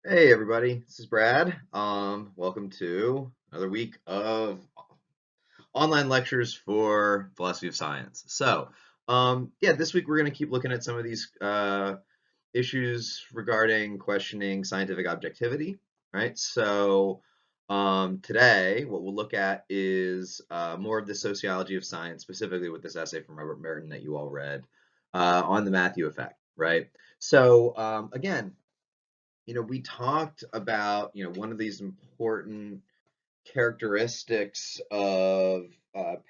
Hey everybody, this is Brad. Welcome to another week of online lectures for philosophy of science. Yeah, this week we're going to keep looking at some of these issues regarding questioning scientific objectivity, right? Today what we'll look at is more of the sociology of science, specifically with this essay from Robert Merton that you all read on the Matthew effect, right? Again, we talked about, one of these important characteristics of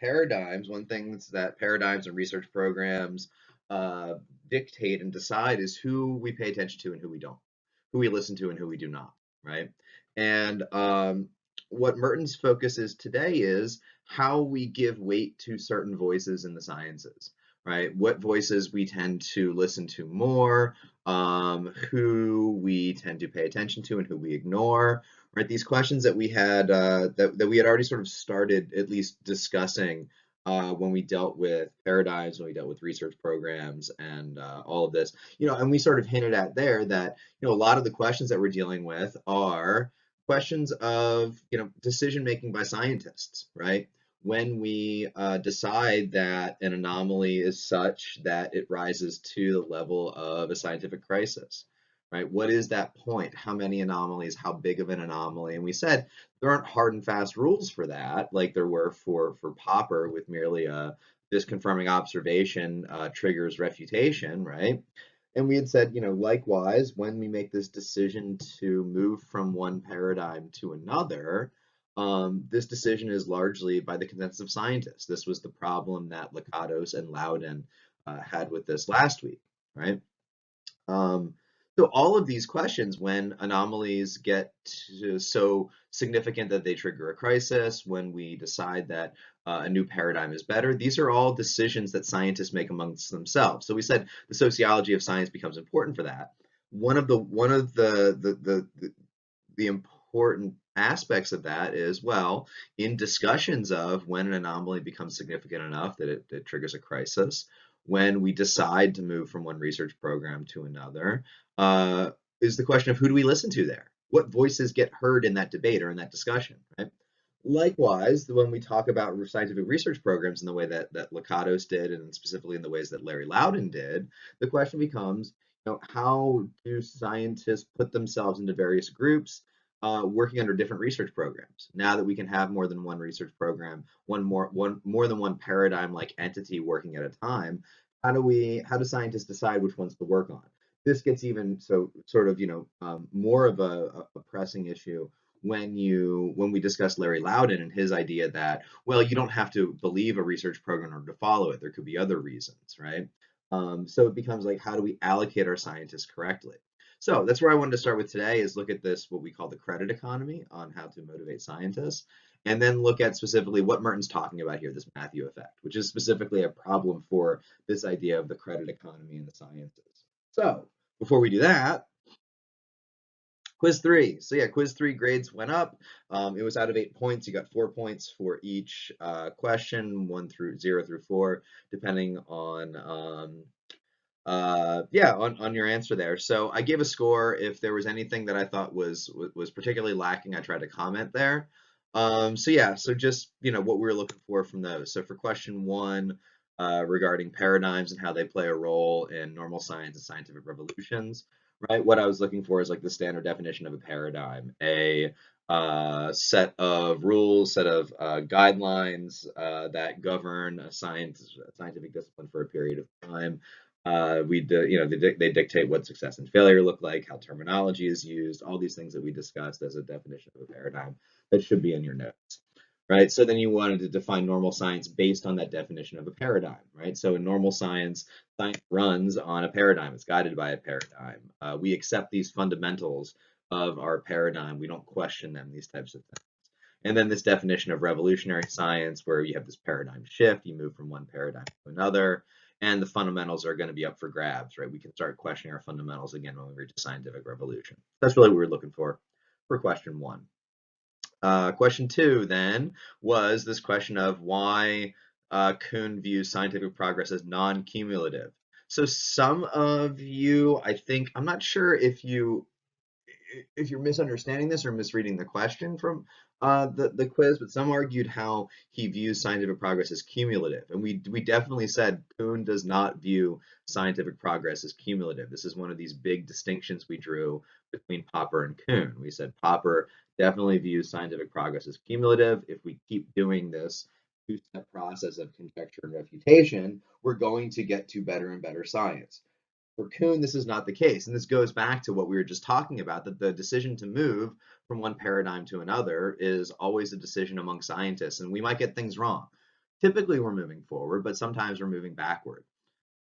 paradigms. One thing that paradigms and research programs uh, dictate and decide is who we pay attention to and who we don't, who we listen to and who we do not, right? And what Merton's focus is today is how we give weight to certain voices in the sciences, right? What voices we tend to listen to more, who we tend to pay attention to and who we ignore, right? These questions that we had that we had already sort of started at least discussing when we dealt with paradigms, when we dealt with research programs, and all of this, and we sort of hinted at there that a lot of the questions that we're dealing with are questions of decision making by scientists, right? When we decide that an anomaly is such that it rises to the level of a scientific crisis, right? What is that point? How many anomalies? How big of an anomaly? And we said there aren't hard and fast rules for that, like there were for Popper, with merely a disconfirming observation triggers refutation, right? And we had said, likewise, when we make this decision to move from one paradigm to another, this decision is largely by the consensus of scientists. This was the problem that Lakatos and Loudon had with this last week, right? Um, so all of these questions, when anomalies get so significant that they trigger a crisis, when we decide that a new paradigm is better, these are all decisions that scientists make amongst themselves. So we said the sociology of science becomes important for that. One of the important aspects of that is, well, in discussions of when an anomaly becomes significant enough that it triggers a crisis, when we decide to move from one research program to another, uh, is the question of who do we listen to there? What voices get heard in that debate or in that discussion, right? Likewise, when we talk about scientific research programs in the way that Lakatos did, and specifically in the ways that Larry Loudon did, the question becomes, how do scientists put themselves into various groups working under different research programs? Now that we can have more than one research program, more than one paradigm like entity working at a time, how do scientists decide which ones to work on? This gets even so sort of more of a pressing issue when we discuss Larry Loudon and his idea that, well, you don't have to believe a research program in order to follow it. There could be other reasons, right? So it becomes like, how do we allocate our scientists correctly? So that's where I wanted to start with today, is look at this, what we call the credit economy, on how to motivate scientists, and then look at specifically what Merton's talking about here, this Matthew effect, which is specifically a problem for this idea of the credit economy in the sciences. So before we do that, quiz three. So yeah, quiz three grades went up. It was out of 8 points. You got 4 points for each question, 0 through 4, depending on on your answer there. So I gave a score. If there was anything that I thought was particularly lacking, I tried to comment there. So just what we were looking for from those. So for question one, regarding paradigms and how they play a role in normal science and scientific revolutions, right? What I was looking for is like the standard definition of a paradigm, a set of rules, set of guidelines that govern a scientific discipline for a period of time. They dictate what success and failure look like, how terminology is used, all these things that we discussed as a definition of a paradigm that should be in your notes, right? So then you wanted to define normal science based on that definition of a paradigm, right? So in normal science, science runs on a paradigm. It's guided by a paradigm. We accept these fundamentals of our paradigm. We don't question them, these types of things. And then this definition of revolutionary science, where you have this paradigm shift, you move from one paradigm to another, and the fundamentals are going to be up for grabs, right? We can start questioning our fundamentals again when we reach a scientific revolution. That's really what we're looking for question one. Question two then was this question of why Kuhn views scientific progress as non-cumulative. So some of you, I think, I'm not sure if you if you're misunderstanding this or misreading the question from the quiz, but some argued how he views scientific progress as cumulative, and we definitely said Kuhn does not view scientific progress as cumulative. This is one of these big distinctions we drew between Popper and Kuhn. We said Popper definitely views scientific progress as cumulative. If we keep doing this two-step process of conjecture and refutation, we're going to get to better and better science. For Kuhn, this is not the case. And this goes back to what we were just talking about, that the decision to move from one paradigm to another is always a decision among scientists, and we might get things wrong. Typically, we're moving forward, but sometimes we're moving backward.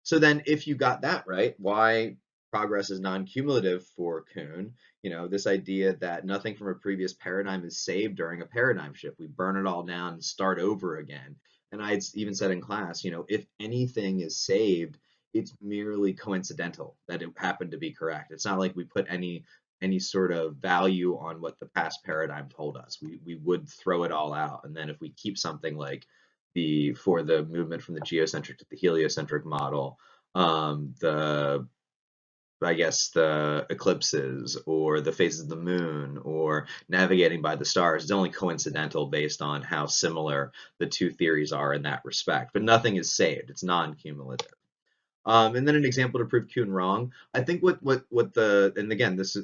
So then if you got that right, why progress is non-cumulative for Kuhn, this idea that nothing from a previous paradigm is saved during a paradigm shift. We burn it all down and start over again. And I'd even said in class, if anything is saved, it's merely coincidental that it happened to be correct. It's not like we put any sort of value on what the past paradigm told us. We would throw it all out. And then if we keep something like for the movement from the geocentric to the heliocentric model, the eclipses or the phases of the moon or navigating by the stars is only coincidental based on how similar the two theories are in that respect. But nothing is saved; it's non-cumulative. And then an example to prove Kuhn wrong. I think and again, this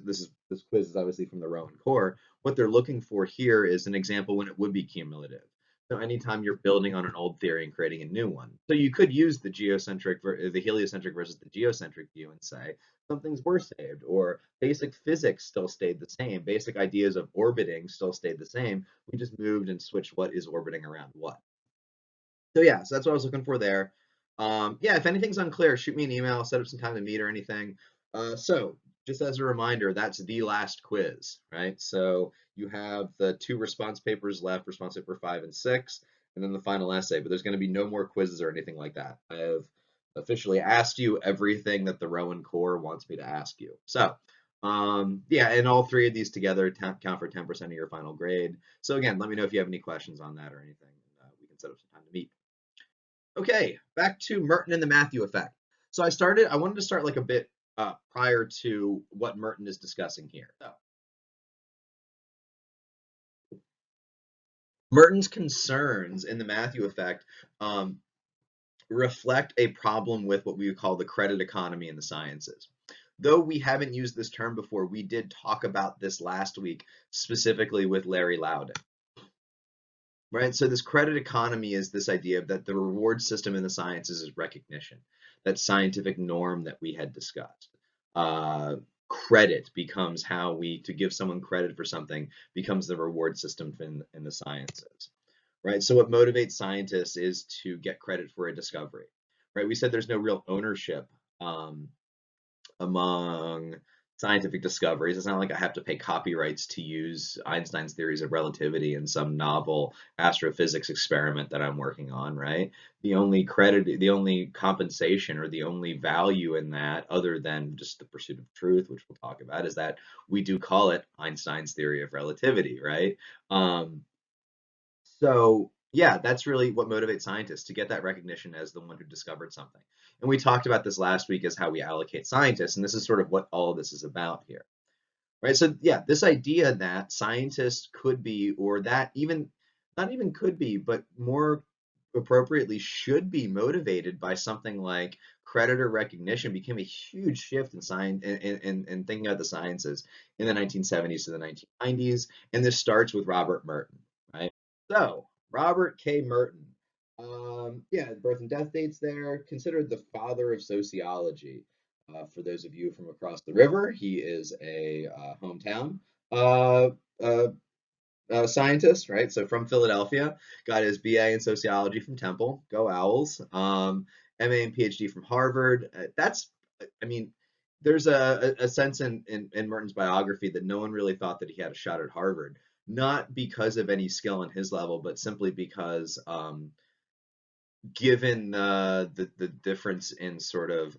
quiz is obviously from the Rowan core. What they're looking for here is an example when it would be cumulative. So anytime you're building on an old theory and creating a new one. So you could use the heliocentric versus the geocentric view and say some things were saved, or basic physics still stayed the same. Basic ideas of orbiting still stayed the same. We just moved and switched what is orbiting around what. So yeah, so that's what I was looking for there. Yeah, if anything's unclear, shoot me an email, set up some time to meet or anything. So just as a reminder, that's the last quiz, right? So you have the two response papers left, response paper 5 and 6, and then the final essay, but there's going to be no more quizzes or anything like that. I have officially asked you everything that the Rowan core wants me to ask you. So yeah, and all three of these together count for 10% of your final grade. So again, let me know if you have any questions on that or anything. We can set up some time to meet. Okay, back to Merton and the Matthew effect. So I wanted to start like a bit prior to what Merton is discussing here. So, Merton's concerns in the Matthew effect reflect a problem with what we would call the credit economy in the sciences. Though we haven't used this term before, we did talk about this last week, specifically with Larry Loudon. Right, so this credit economy is this idea that the reward system in the sciences is recognition, that scientific norm that we had discussed. Credit becomes to give someone credit for something becomes the reward system in the sciences, right? So what motivates scientists is to get credit for a discovery, right? We said there's no real ownership among scientific discoveries. It's not like I have to pay copyrights to use Einstein's theories of relativity in some novel astrophysics experiment that I'm working on, right? The only compensation or the only value in that, other than just the pursuit of truth, which we'll talk about, is that we do call it Einstein's theory of relativity, right? So yeah, that's really what motivates scientists, to get that recognition as the one who discovered something. And we talked about this last week as how we allocate scientists, and this is sort of what all of this is about here, right? So yeah, this idea that scientists could be, or that even not even could be, but more appropriately should be motivated by something like credit or recognition became a huge shift in science in thinking about the sciences in the 1970s to the 1990s, and this starts with Robert Merton, right? So, Robert K. Merton. Yeah, birth and death dates there. Considered the father of sociology. For those of you from across the river, he is a hometown uh, uh, scientist, right? So from Philadelphia, got his BA in sociology from Temple. Go Owls. MA and PhD from Harvard. I mean, there's a sense in Merton's biography that no one really thought that he had a shot at Harvard, not because of any skill on his level, but simply because given the difference in sort of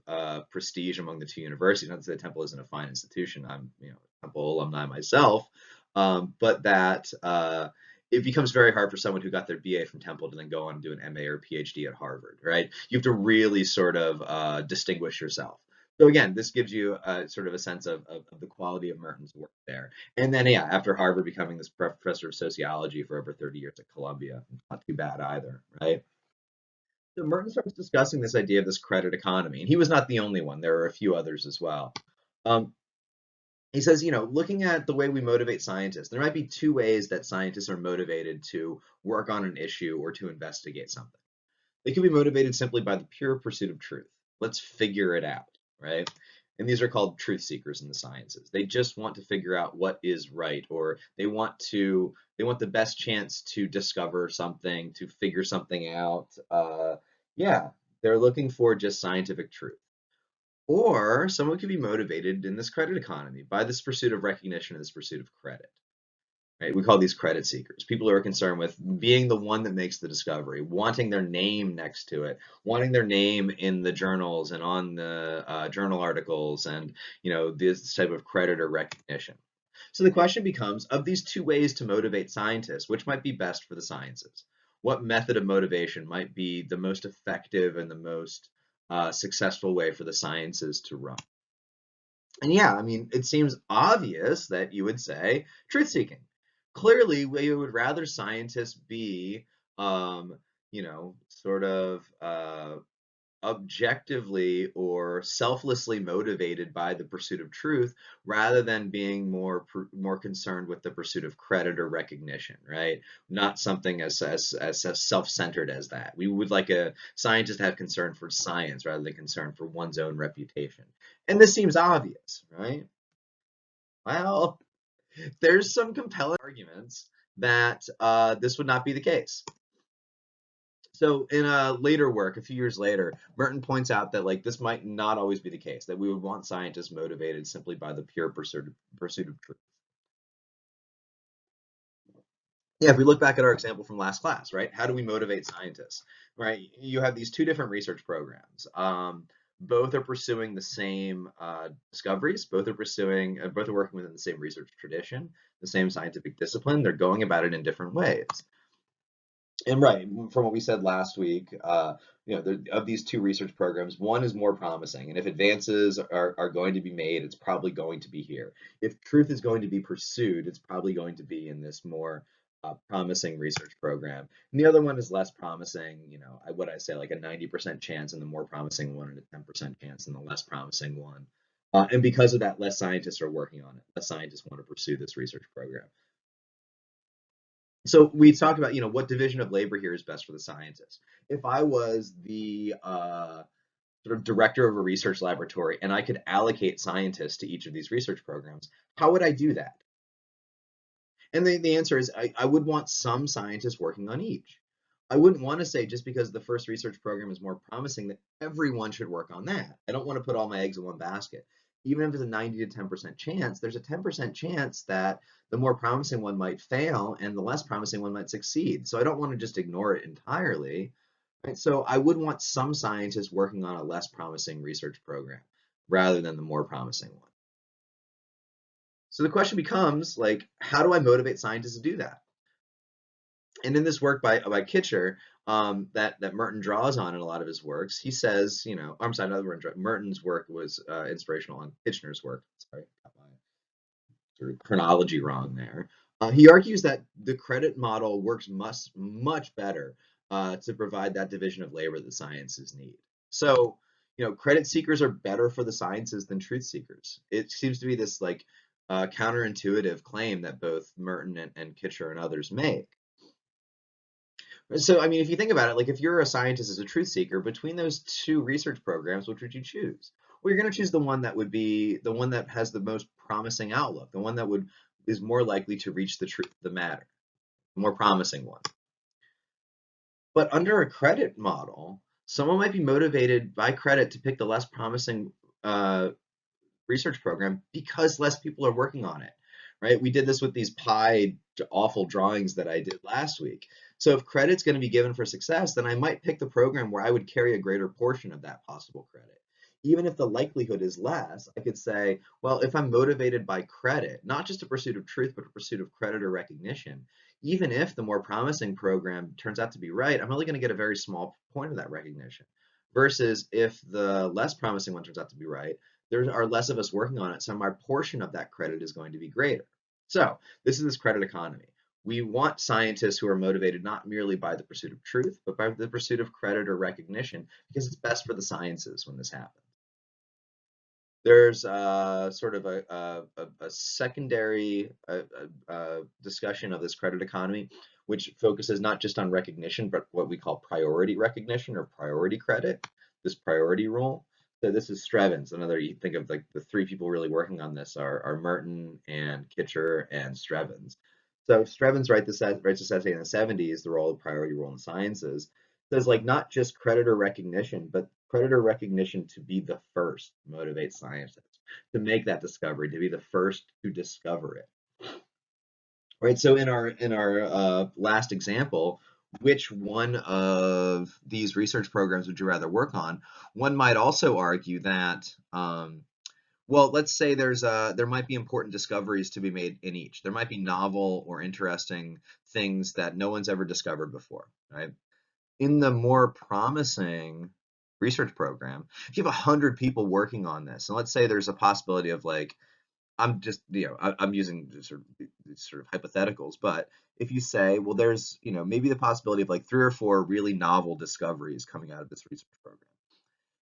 prestige among the two universities, not to say Temple isn't a fine institution. I'm Temple alumni myself, but that it becomes very hard for someone who got their BA from Temple to then go on and do an MA or PhD at Harvard, right? You have to really sort of distinguish yourself. So again, this gives you sort of a sense of the quality of Merton's work there. And then, yeah, after Harvard, becoming this professor of sociology for over 30 years at Columbia, not too bad either, right? So Merton starts discussing this idea of this credit economy, and he was not the only one. There are a few others as well. Um, he says, looking at the way we motivate scientists, there might be two ways that scientists are motivated to work on an issue or to investigate something. They can be motivated simply by the pure pursuit of truth. Let's figure it out, right? And these are called truth seekers in the sciences. They just want to figure out what is right, or they want the best chance to discover something, to figure something out. Yeah, they're looking for just scientific truth. Or someone could be motivated in this credit economy by this pursuit of recognition and this pursuit of credit. Right? We call these credit seekers. People who are concerned with being the one that makes the discovery, wanting their name next to it, wanting their name in the journals and on the journal articles, and this type of credit or recognition. So the question becomes, of these two ways to motivate scientists, which might be best for the sciences? What method of motivation might be the most effective and the most successful way for the sciences to run? And yeah, I mean, it seems obvious that you would say truth seeking. Clearly, we would rather scientists be, sort of objectively or selflessly motivated by the pursuit of truth rather than being more concerned with the pursuit of credit or recognition, right? Not something as self-centered as that. We would like a scientist to have concern for science rather than concern for one's own reputation. And this seems obvious, right? Well, there's some compelling arguments that this would not be the case. So in a later work, a few years later, Merton points out that this might not always be the case, that we would want scientists motivated simply by the pure pursuit of truth. Yeah, if we look back at our example from last class, right? How do we motivate scientists, right? You have these two different research programs. Both are pursuing the same discoveries. Both are working within the same research tradition, the same scientific discipline. They're going about it in different ways. And right, from what we said last week, of these two research programs, one is more promising. And if advances are going to be made, it's probably going to be here. If truth is going to be pursued, it's probably going to be in this more promising research program. And the other one is less promising, what I say, like a 90% chance in the more promising one and a 10% chance in the less promising one. And because of that, less scientists are working on it. Less scientists want to pursue this research program. So we talked about, what division of labor here is best for the scientists. If I was the sort of director of a research laboratory and I could allocate scientists to each of these research programs, how would I do that? And the answer is I would want some scientists working on each. I wouldn't want to say just because the first research program is more promising that everyone should work on that. I don't want to put all my eggs in one basket. Even if it's a 90 to 10% chance, there's a 10% chance that the more promising one might fail and the less promising one might succeed. So I don't want to just ignore it entirely. Right? So I would want some scientists working on a less promising research program rather than the more promising one. So the question becomes how do I motivate scientists to do that? And in this work by Kitcher, that Merton draws on in a lot of his works, he says, I'm sorry, not Merton's work was inspirational on Kitchener's work. Sorry, got my sort of chronology wrong there. He argues that the credit model works much better to provide that division of labor that sciences need. So, credit seekers are better for the sciences than truth seekers. It seems to be this counterintuitive claim that both Merton and Kitcher and others make. So, I mean, if you think about it, if you're a scientist as a truth seeker, between those two research programs, which would you choose? Well, you're going to choose the one that would be the one that has the most promising outlook, the one that is more likely to reach the truth of the matter, the more promising one. But under a credit model, someone might be motivated by credit to pick the less promising research program because less people are working on it, right? We did this with these pie awful drawings that I did last week. So if credit's going to be given for success, then I might pick the program where I would carry a greater portion of that possible credit. Even if the likelihood is less, I could say, well, if I'm motivated by credit, not just a pursuit of truth, but a pursuit of credit or recognition, even if the more promising program turns out to be right, I'm only going to get a very small point of that recognition versus if the less promising one turns out to be right, there are less of us working on it, so my portion of that credit is going to be greater. So this is this credit economy. We want scientists who are motivated not merely by the pursuit of truth, but by the pursuit of credit or recognition, because it's best for the sciences when this happens. There's sort of a secondary discussion of this credit economy, which focuses not just on recognition, but what we call priority recognition or priority credit, this priority rule. So this is Strevens. Another, you think of like the three people really working on this are Merton and Kitcher and Strevens. So Strevens writes this essay in the 70s, the role of priority rule in sciences. Says like not just credit or recognition, but credit or recognition to be the first motivates scientists to make that discovery, to be the first to discover it. Right. So in our last example, which one of these research programs would you rather work on? One might also argue that well, let's say there might be important discoveries to be made in each. There might be novel or interesting things that no one's ever discovered before, right? In the more promising research program, if you have 100 people working on this, and let's say there's a possibility of like, I'm just, I'm using sort of hypotheticals, but if you say, well, there's, maybe the possibility of like 3 or 4 really novel discoveries coming out of this research program.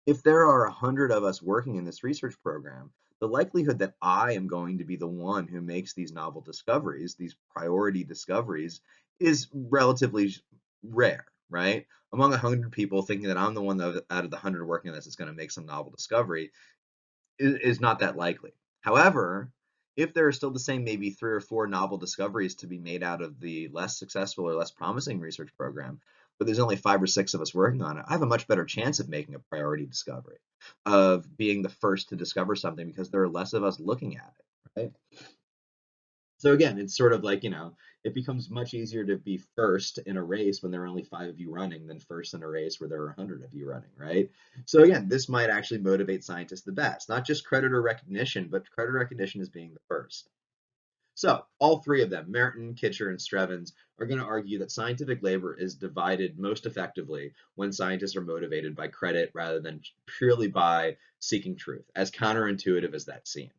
If there are 100 of us working in this research program, the likelihood that I am going to be the one who makes these novel discoveries, these priority discoveries, is relatively rare, right? Among 100 people, thinking that I'm the one that out of the 100 working on this is going to make some novel discovery is not that likely. However, if there are still the same maybe 3 or 4 novel discoveries to be made out of the less successful or less promising research program, but there's only 5 or 6 of us working on it, I have a much better chance of making a priority discovery, of being the first to discover something because there are less of us looking at it, right? So again, it's sort of like, it becomes much easier to be first in a race when there are only 5 of you running than first in a race where there are 100 of you running, right? So again, this might actually motivate scientists the best, not just credit or recognition, but credit recognition as being the first. So all 3 of them, Merton, Kitcher, and Strevens, are going to argue that scientific labor is divided most effectively when scientists are motivated by credit rather than purely by seeking truth, as counterintuitive as that seems.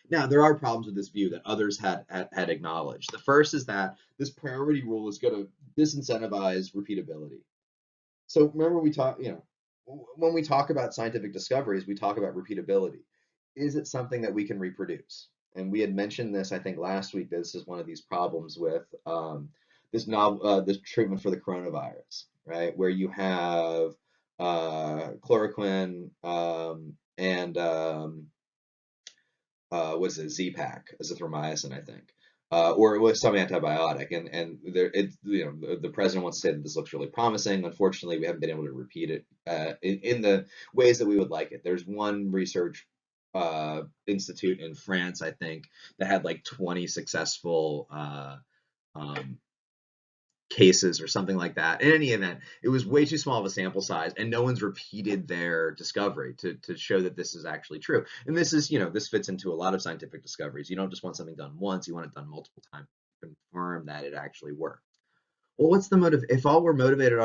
Now, there are problems with this view that others had acknowledged. The first is that this priority rule is going to disincentivize repeatability. So remember when we talk about scientific discoveries, we talk about repeatability. Is it something that we can reproduce? And we had mentioned this, I think, last week. This is one of these problems with this treatment for the coronavirus, right? Where you have chloroquine and was it Z-Pak, azithromycin, I think, or it was some antibiotic, and there the president wants to say that this looks really promising. Unfortunately, we haven't been able to repeat it in the ways that we would like it. There's one research institute in France, I think, that had like 20 successful um, cases or something like that. In any event, it was way too small of a sample size, and no one's repeated their discovery to show that this is actually true. And this is, this fits into a lot of scientific discoveries. You don't just want something done once, you want it done multiple times to confirm that it actually works. Well, what's the motive? If all we're motivated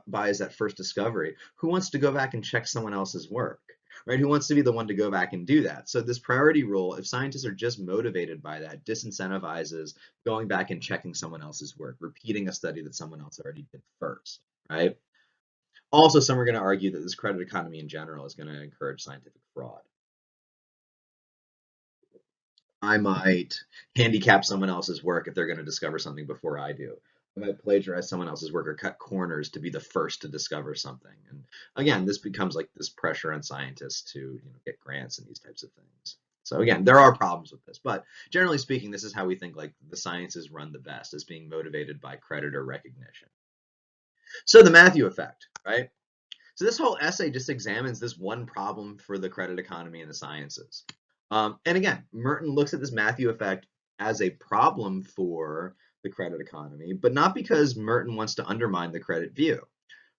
by is that first discovery, who wants to go back and check someone else's work, right? Who wants to be the one to go back and do that? So this priority rule, if scientists are just motivated by that, disincentivizes going back and checking someone else's work, repeating a study that someone else already did first, right? Also, some are going to argue that this credit economy in general is going to encourage scientific fraud. I might handicap someone else's work if they're going to discover something before I do. I might plagiarize someone else's work or cut corners to be the first to discover something. And again, this becomes like this pressure on scientists to get grants and these types of things. So again, there are problems with this, but generally speaking, this is how we think like the sciences run the best, as being motivated by credit or recognition. So the Matthew effect, right? So this whole essay just examines this one problem for the credit economy and the sciences. And again, Merton looks at this Matthew effect as a problem for the credit economy, but not because Merton wants to undermine the credit view.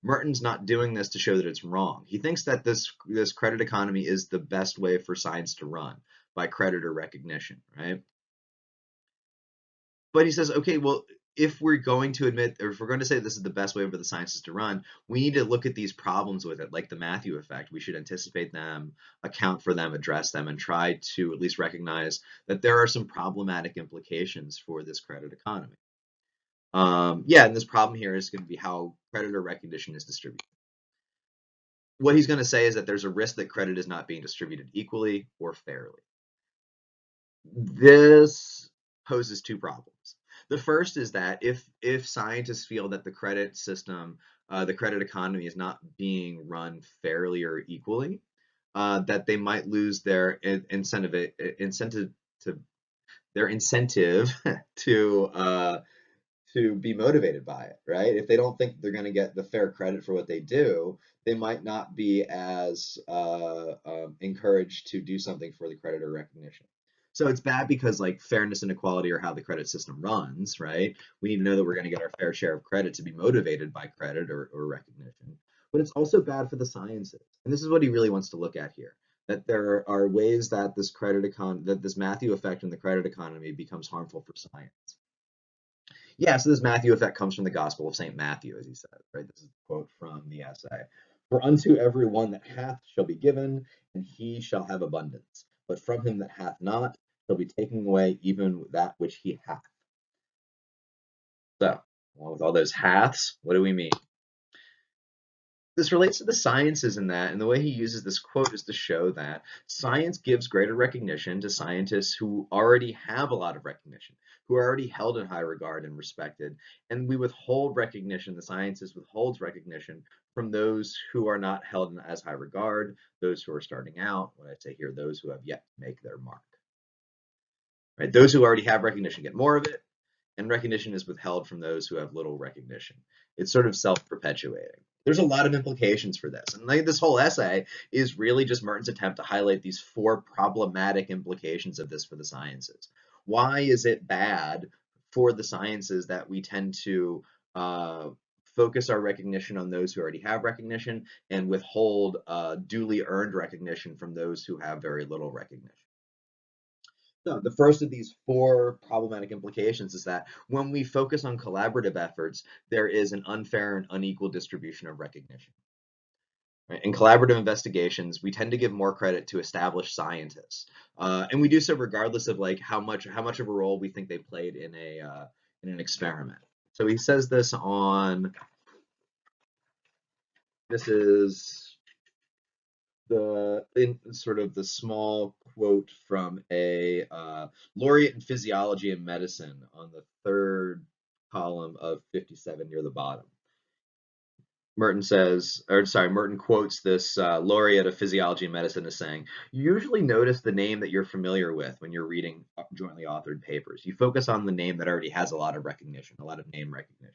Merton's not doing this to show that it's wrong. He thinks that this credit economy is the best way for science to run, by credit or recognition, right? But he says, okay, well, if we're going to admit, or if we're going to say this is the best way for the sciences to run, we need to look at these problems with it, like the Matthew effect. We should anticipate them, account for them, address them, and try to at least recognize that there are some problematic implications for this credit economy. Yeah, and this problem here is going to be how creditor recognition is distributed. What he's going to say is that there's a risk that credit is not being distributed equally or fairly. This poses two problems. The first is that if scientists feel that the credit system, the credit economy is not being run fairly or equally, that they might lose their incentive to their incentive to be motivated by it, right? If they don't think they're going to get the fair credit for what they do, they might not be as encouraged to do something for the creditor recognition. So it's bad because like fairness and equality are how the credit system runs, right? We need to know that we're going to get our fair share of credit to be motivated by credit or recognition. But it's also bad for the sciences. And this is what he really wants to look at here. That there are ways that that this Matthew effect in the credit economy becomes harmful for science. Yeah, so this Matthew effect comes from the Gospel of St. Matthew, as he says, right? This is a quote from the essay. For unto every one that hath shall be given, and he shall have abundance. But from him that hath not shall be taken away even that which he hath. So, along with all those haths, what do we mean? This relates to the sciences in that, and the way he uses this quote is to show that science gives greater recognition to scientists who already have a lot of recognition, who are already held in high regard and respected, and we withhold recognition, the sciences withholds recognition from those who are not held in as high regard, those who are starting out, what I say here, those who have yet to make their mark. Right? Those who already have recognition get more of it, and recognition is withheld from those who have little recognition. It's sort of self-perpetuating. There's a lot of implications for this. And like this whole essay is really just Merton's attempt to highlight these four problematic implications of this for the sciences. Why is it bad for the sciences that we tend to focus our recognition on those who already have recognition and withhold duly earned recognition from those who have very little recognition? So the first of these four problematic implications is that when we focus on collaborative efforts, there is an unfair and unequal distribution of recognition. Right? In collaborative investigations, we tend to give more credit to established scientists, and we do so regardless of like how much of a role we think they played in an experiment. So he says this on. This is in sort of the small quote from a laureate in physiology and medicine on the third column of 57 near the bottom. Merton quotes this laureate of physiology and medicine as saying, "You usually notice the name that you're familiar with when you're reading jointly authored papers. You focus on the name that already has a lot of recognition, a lot of name recognition.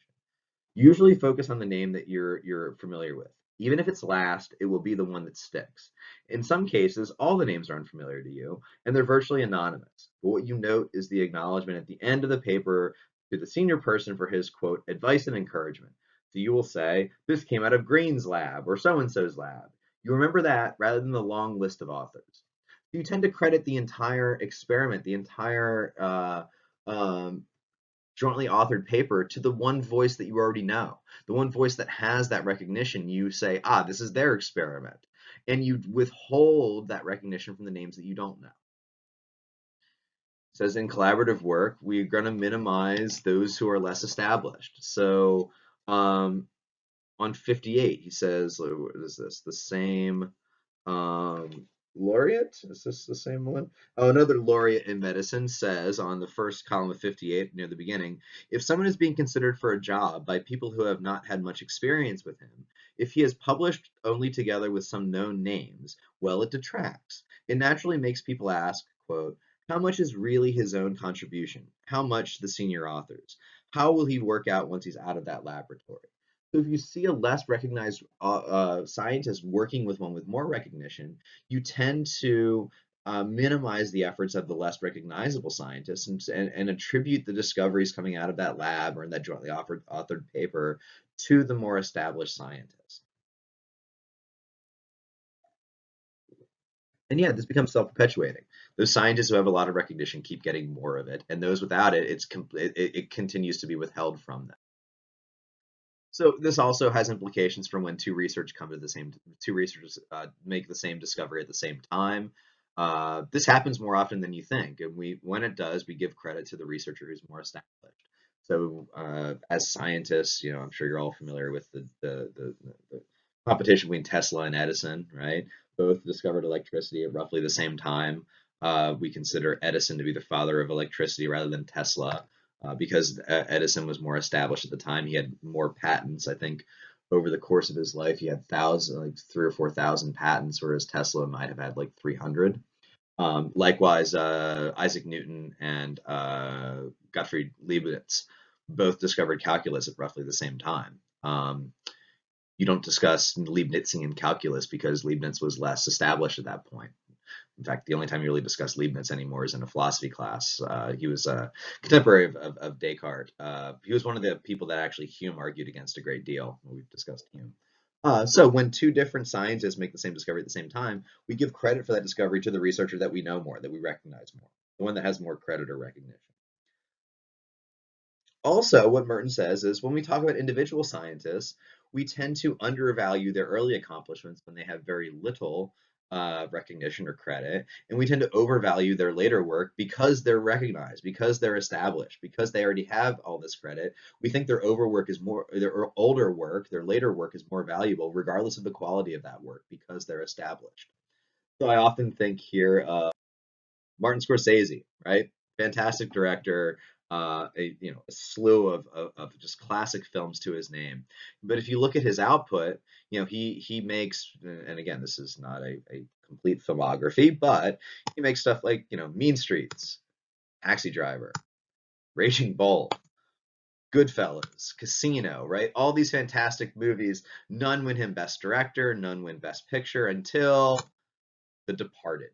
Usually focus on the name that you're familiar with. Even if it's last, it will be the one that sticks. In some cases, all the names are unfamiliar to you, and they're virtually anonymous. But what you note is the acknowledgement at the end of the paper to the senior person for his, quote, advice and encouragement. So you will say, this came out of Green's lab or so-and-so's lab. You remember that rather than the long list of authors. You tend to credit the entire experiment, the entire jointly authored paper to the one voice that you already know, the one voice that has that recognition. You say, ah, this is their experiment. And you withhold that recognition from the names that you don't know. It says in collaborative work, we're going to minimize those who are less established. So on 58, he says, what is this? The same laureate? Is this the same one? Oh, another laureate in medicine says on the first column of 58 near the beginning, if someone is being considered for a job by people who have not had much experience with him, if he has published only together with some known names, well, it detracts. It naturally makes people ask, quote, how much is really his own contribution? How much the senior authors? How will he work out once he's out of that laboratory? So if you see a less recognized scientist working with one with more recognition, you tend to minimize the efforts of the less recognizable scientists and attribute the discoveries coming out of that lab or in that jointly authored paper to the more established scientists. And yeah, this becomes self-perpetuating. Those scientists who have a lot of recognition keep getting more of it, and those without it, it continues to be withheld from them. So this also has implications for when two researchers make the same discovery at the same time. This happens more often than you think, and when it does, we give credit to the researcher who's more established. So as scientists, I'm sure you're all familiar with the competition between Tesla and Edison, right? Both discovered electricity at roughly the same time. We consider Edison to be the father of electricity rather than Tesla because Edison was more established at the time. He had more patents. I think over the course of his life, he had like 3 or 4 thousand patents, whereas Tesla might have had like 300. Likewise, Isaac Newton and Gottfried Leibniz both discovered calculus at roughly the same time. You don't discuss Leibnizian calculus because Leibniz was less established at that point. In fact, the only time you really discuss Leibniz anymore is in a philosophy class. He was a contemporary of Descartes. He was one of the people that actually Hume argued against a great deal. We've discussed Hume. So when two different scientists make the same discovery at the same time, we give credit for that discovery to the researcher that we know more, that we recognize more, the one that has more credit or recognition. Also, what Merton says is when we talk about individual scientists, we tend to undervalue their early accomplishments when they have very little recognition or credit, and we tend to overvalue their later work because they're recognized, because they're established, because they already have all this credit. We think their their older work, their later work is more valuable, regardless of the quality of that work, because they're established. So I often think here Martin Scorsese, right? Fantastic director, a slew of just classic films to his name. But if you look at his output, he makes, and again, this is not a complete filmography, but he makes stuff like Mean Streets, Taxi Driver, Raging Bull, Goodfellas, Casino, right? All these fantastic movies. None win him Best Director, none win Best Picture until The Departed.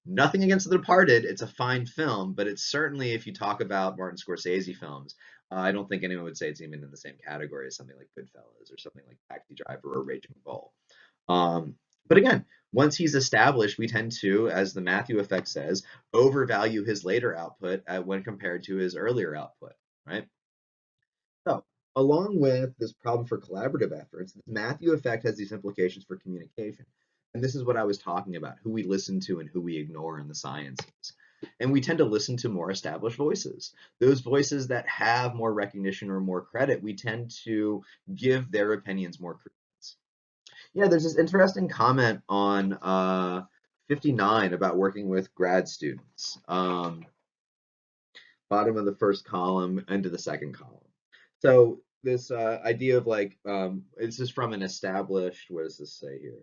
Nothing against The Departed. It's a fine film, but it's certainly, if you talk about Martin Scorsese films, I don't think anyone would say it's even in the same category as something like Goodfellas or something like Taxi Driver or Raging Bull. But again, once he's established, we tend to, as the Matthew effect says, overvalue his later output when compared to his earlier output, right? So, along with this problem for collaborative efforts, the Matthew effect has these implications for communication. And this is what I was talking about, who we listen to and who we ignore in the sciences. And we tend to listen to more established voices. Those voices that have more recognition or more credit, we tend to give their opinions more credence. Yeah, there's this interesting comment on 59 about working with grad students. Bottom of the first column into the second column. So this idea of like this is from an established, what does this say here?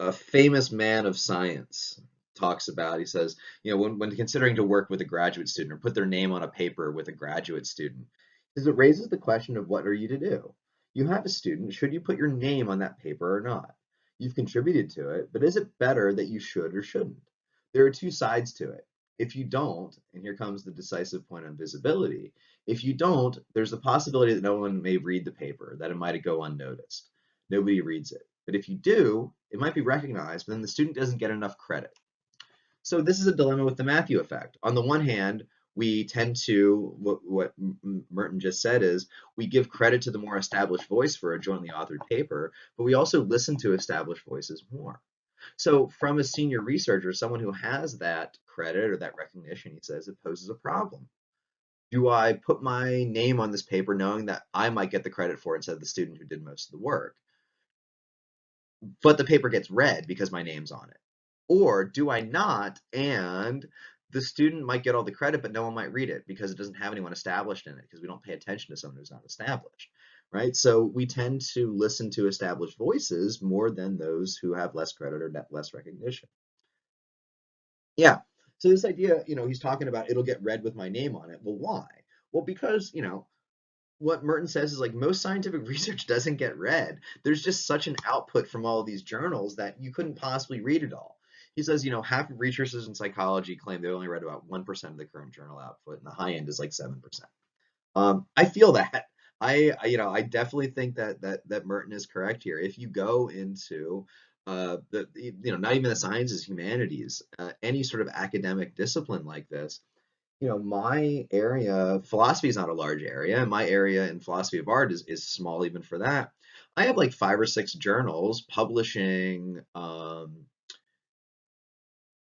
A famous man of science talks about, he says, when considering to work with a graduate student or put their name on a paper with a graduate student, is it raises the question of what are you to do? You have a student, should you put your name on that paper or not? You've contributed to it, but is it better that you should or shouldn't? There are two sides to it. If you don't, and here comes the decisive point on visibility, if you don't, there's the possibility that no one may read the paper, that it might go unnoticed. Nobody reads it. But if you do, it might be recognized, but then the student doesn't get enough credit. So this is a dilemma with the Matthew effect. On the one hand, we tend to, what Merton just said is, we give credit to the more established voice for a jointly authored paper, but we also listen to established voices more. So from a senior researcher, someone who has that credit or that recognition, he says it poses a problem. Do I put my name on this paper knowing that I might get the credit for it instead of the student who did most of the work? But the paper gets read because my name's on it. Or do I not, and the student might get all the credit, but no one might read it because it doesn't have anyone established in it, because we don't pay attention to someone who's not established, right? So we tend to listen to established voices more than those who have less credit or less recognition. Yeah. So this idea, he's talking about it'll get read with my name on it. Well, why? Well, because, what Merton says is like most scientific research doesn't get read. There's just such an output from all of these journals that you couldn't possibly read it all. He says, half of researchers in psychology claim they only read about 1% of the current journal output, and the high end is like 7%. I feel that. I definitely think that Merton is correct here. If you go into not even the sciences, humanities, any sort of academic discipline like this. My area, philosophy is not a large area, and my area in philosophy of art is small even for that. I have like 5 or 6 journals publishing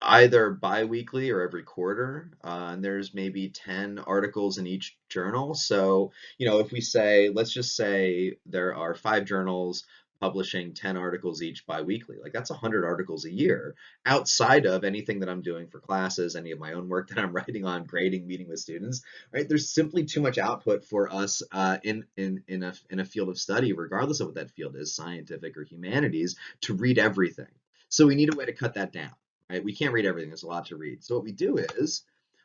either bi-weekly or every quarter, and there's maybe 10 articles in each journal. So, if we say, let's just say there are 5 journals publishing 10 articles each bi-weekly, like that's 100 articles a year outside of anything that I'm doing for classes, any of my own work that I'm writing on, grading, meeting with students, right? There's simply too much output for us in a field of study, regardless of what that field is, scientific or humanities, to read everything. So we need a way to cut that down, right? We can't read everything. There's a lot to read. So what we do is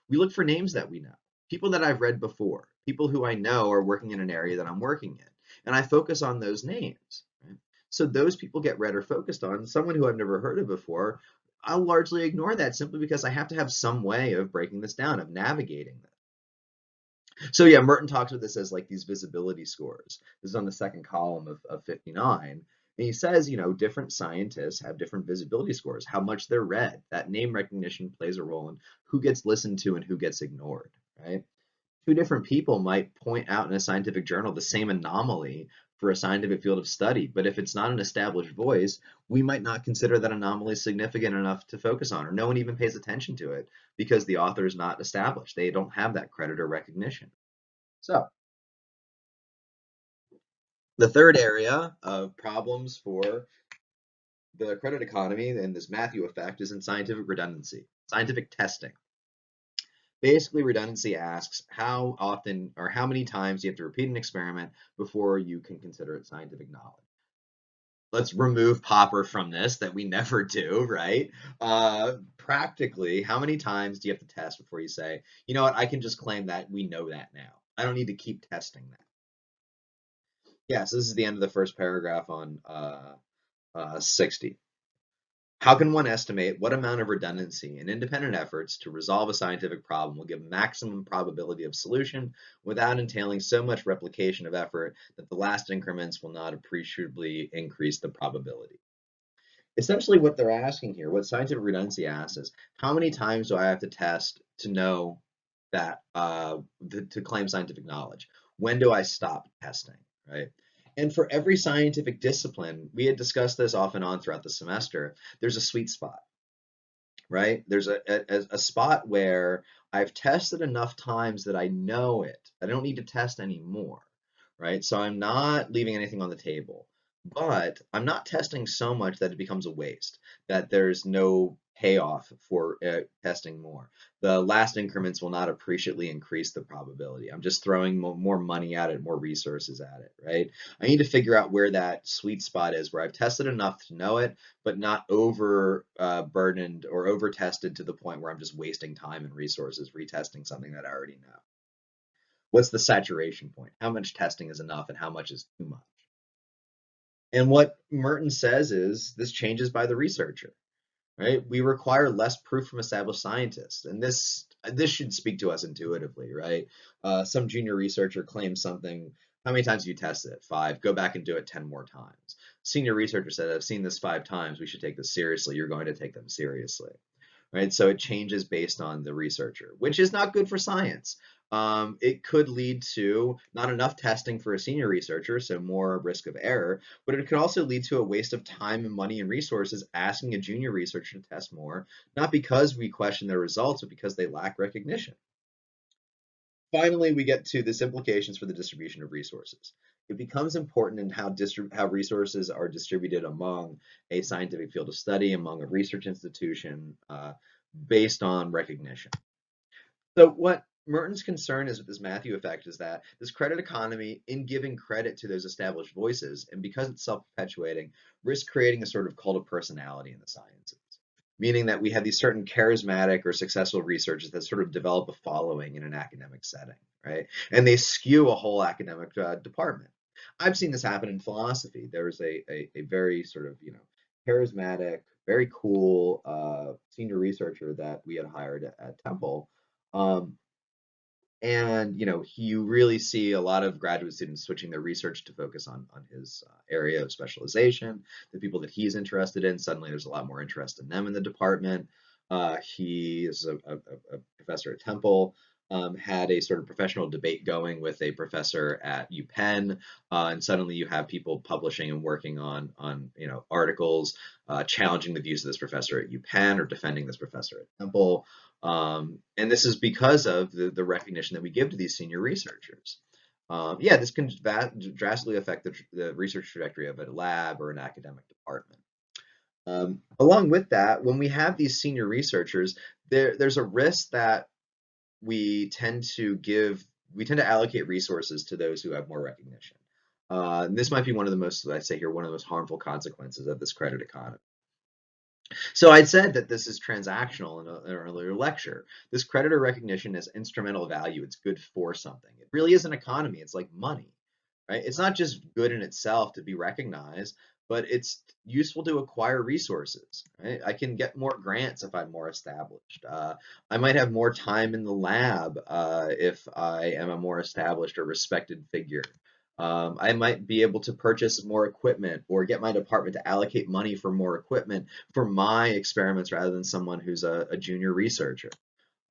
we look for names that we know, people that I've read before, people who I know are working in an area that I'm working in, and I focus on those names. Right? So those people get read or focused on. Someone who I've never heard of before, I'll largely ignore that simply because I have to have some way of breaking this down, of navigating this. So yeah, Merton talks about this as like these visibility scores. This is on the second column of 59. And he says, different scientists have different visibility scores, how much they're read. That name recognition plays a role in who gets listened to and who gets ignored, right? 2 different people might point out in a scientific journal the same anomaly for a scientific field of study, but if it's not an established voice, we might not consider that anomaly significant enough to focus on, or no one even pays attention to it because the author is not established. They don't have that credit or recognition. So, the third area of problems for the credit economy and this Matthew effect is in scientific redundancy, scientific testing. Basically, redundancy asks how often or how many times you have to repeat an experiment before you can consider it scientific knowledge. Let's remove Popper from this, that we never do, right? Practically, how many times do you have to test before you say, you know what, I can just claim that we know that now. I don't need to keep testing that. Yeah, so this is the end of the first paragraph on 60. How can one estimate what amount of redundancy and independent efforts to resolve a scientific problem will give maximum probability of solution without entailing so much replication of effort that the last increments will not appreciably increase the probability? Essentially, what they're asking here, what scientific redundancy asks is, how many times do I have to test to know that, to claim scientific knowledge? When do I stop testing, right? And for every scientific discipline, we had discussed this off and on throughout the semester, there's a sweet spot, right? There's a spot where I've tested enough times that I know it. I don't need to test anymore, right? So I'm not leaving anything on the table, but I'm not testing so much that it becomes a waste, that there's no payoff for testing more. The last increments will not appreciably increase the probability. I'm just throwing more money at it, more resources at it, right? I need to figure out where that sweet spot is, where I've tested enough to know it, but not over burdened or over tested to the point where I'm just wasting time and resources retesting something that I already know. What's the saturation point? How much testing is enough and how much is too much? And what Merton says is this changes by the researcher, right? We require less proof from established scientists, and this should speak to us intuitively, right? Some junior researcher claims something. How many times have you tested it? 5. Go back and do it 10 more times. Senior researcher said, I've seen this 5 times. We should take this seriously. You're going to take them seriously, right? So it changes based on the researcher, which is not good for science. It could lead to not enough testing for a senior researcher, so more risk of error, but it could also lead to a waste of time and money and resources asking a junior researcher to test more, not because we question their results, but because they lack recognition. Finally, we get to this implications for the distribution of resources. It becomes important in how resources are distributed among a scientific field of study, among a research institution, based on recognition. So what Merton's concern is with this Matthew effect is that this credit economy, in giving credit to those established voices, and because it's self-perpetuating, risks creating a sort of cult of personality in the sciences, meaning that we have these certain charismatic or successful researchers that sort of develop a following in an academic setting, right? And they skew a whole academic department. I've seen this happen in philosophy. There was a very sort of, charismatic, very cool senior researcher that we had hired at Temple. Um, And you really see a lot of graduate students switching their research to focus on his area of specialization. The people that he's interested in, suddenly there's a lot more interest in them in the department. He is a professor at Temple. Had a sort of professional debate going with a professor at UPenn, and suddenly you have people publishing and working on articles challenging the views of this professor at UPenn or defending this professor at Temple. And this is because of the recognition that we give to these senior researchers. Yeah, this can drastically affect the research trajectory of a lab or an academic department. Along with that, when we have these senior researchers, there's a risk that we tend to allocate resources to those who have more recognition. And this might be one of the most, I say here, one of the most harmful consequences of this credit economy. So I'd said that this is transactional in an earlier lecture. This creditor recognition is instrumental value. It's good for something. It really is an economy. It's like money, right? It's not just good in itself to be recognized, but it's useful to acquire resources, right? I can get more grants if I'm more established. I might have more time in the lab if I am a more established or respected figure. I might be able to purchase more equipment or get my department to allocate money for more equipment for my experiments rather than someone who's a junior researcher.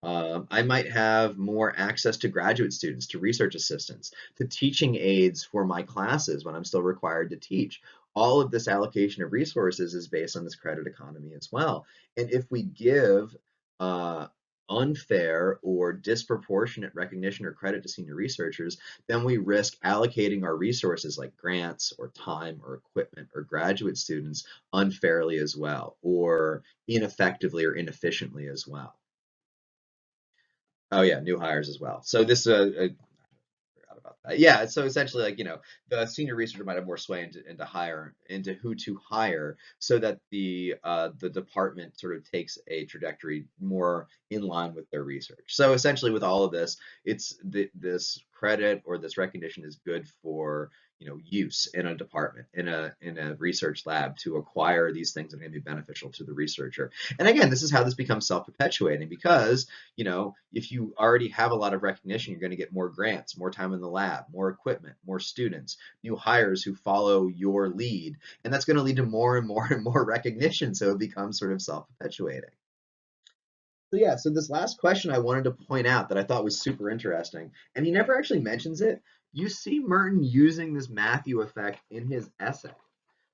I might have more access to graduate students, to research assistants, to teaching aides for my classes when I'm still required to teach. All of this allocation of resources is based on this credit economy as well. And if we give uh, unfair or disproportionate recognition or credit to senior researchers, then we risk allocating our resources like grants or time or equipment or graduate students unfairly as well, or ineffectively or inefficiently as well. Oh yeah, new hires as well. So this forgot about that. Yeah, so essentially, like the senior researcher might have more sway into who to hire, so that the department sort of takes a trajectory more in line with their research. So essentially, with all of this, this credit or this recognition is good for use in a department, in a research lab, to acquire these things that are going to be beneficial to the researcher. And again, this is how this becomes self-perpetuating, because if you already have a lot of recognition, you're going to get more grants, more time in the lab, more equipment, more students, new hires who follow your lead, and that's going to lead to more and more and more recognition. So it becomes sort of self-perpetuating. So yeah, so this last question I wanted to point out that I thought was super interesting, and he never actually mentions it. You see Merton using this Matthew effect in his essay.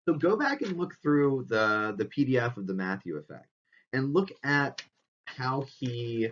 So go back and look through the PDF of the Matthew effect and look at how he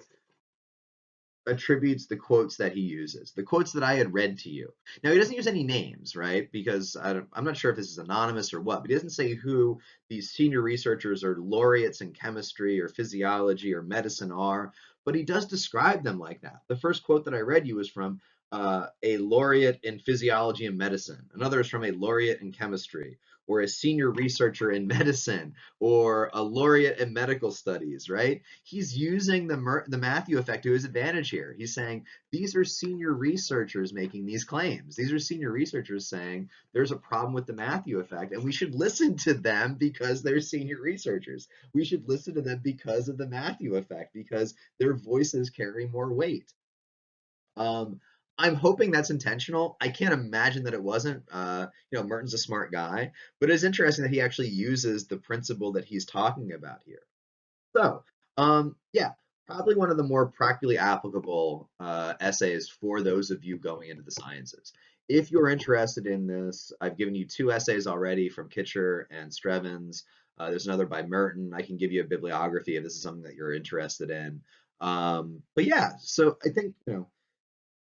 attributes the quotes that he uses, the quotes that I had read to you. Now, he doesn't use any names, right? Because I'm not sure if this is anonymous or what, but he doesn't say who these senior researchers or laureates in chemistry or physiology or medicine are, but he does describe them like that. The first quote that I read you was from a laureate in physiology and medicine. Another is from a laureate in chemistry, or a senior researcher in medicine, or a laureate in medical studies, right? He's using the Matthew effect to his advantage here. He's saying these are senior researchers making these claims. These are senior researchers saying there's a problem with the Matthew effect, and we should listen to them because they're senior researchers. We should listen to them because of the Matthew effect, because their voices carry more weight. Um, I'm hoping that's intentional. I can't imagine that it wasn't. Merton's a smart guy, but it's interesting that he actually uses the principle that he's talking about here. So, yeah, probably one of the more practically applicable essays for those of you going into the sciences. If you're interested in this, I've given you two essays already from Kitcher and Strevens. There's another by Merton. I can give you a bibliography if this is something that you're interested in. But yeah, so I think,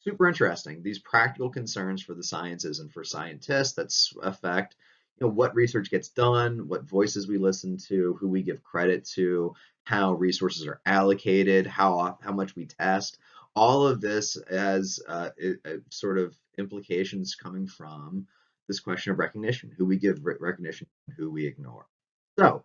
super interesting. These practical concerns for the sciences and for scientists that affect, what research gets done, what voices we listen to, who we give credit to, how resources are allocated, how much we test. All of this has sort of implications coming from this question of recognition, who we give recognition, and who we ignore. So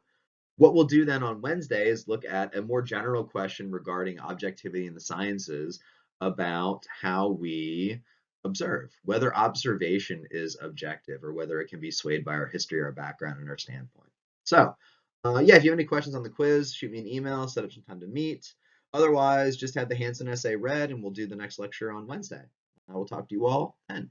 what we'll do then on Wednesday is look at a more general question regarding objectivity in the sciences, about how we observe, whether observation is objective or whether it can be swayed by our history, our background, and our standpoint. So, yeah, if you have any questions on the quiz, shoot me an email, set up some time to meet. Otherwise, just have the Hansen essay read, and we'll do the next lecture on Wednesday. I will talk to you all then.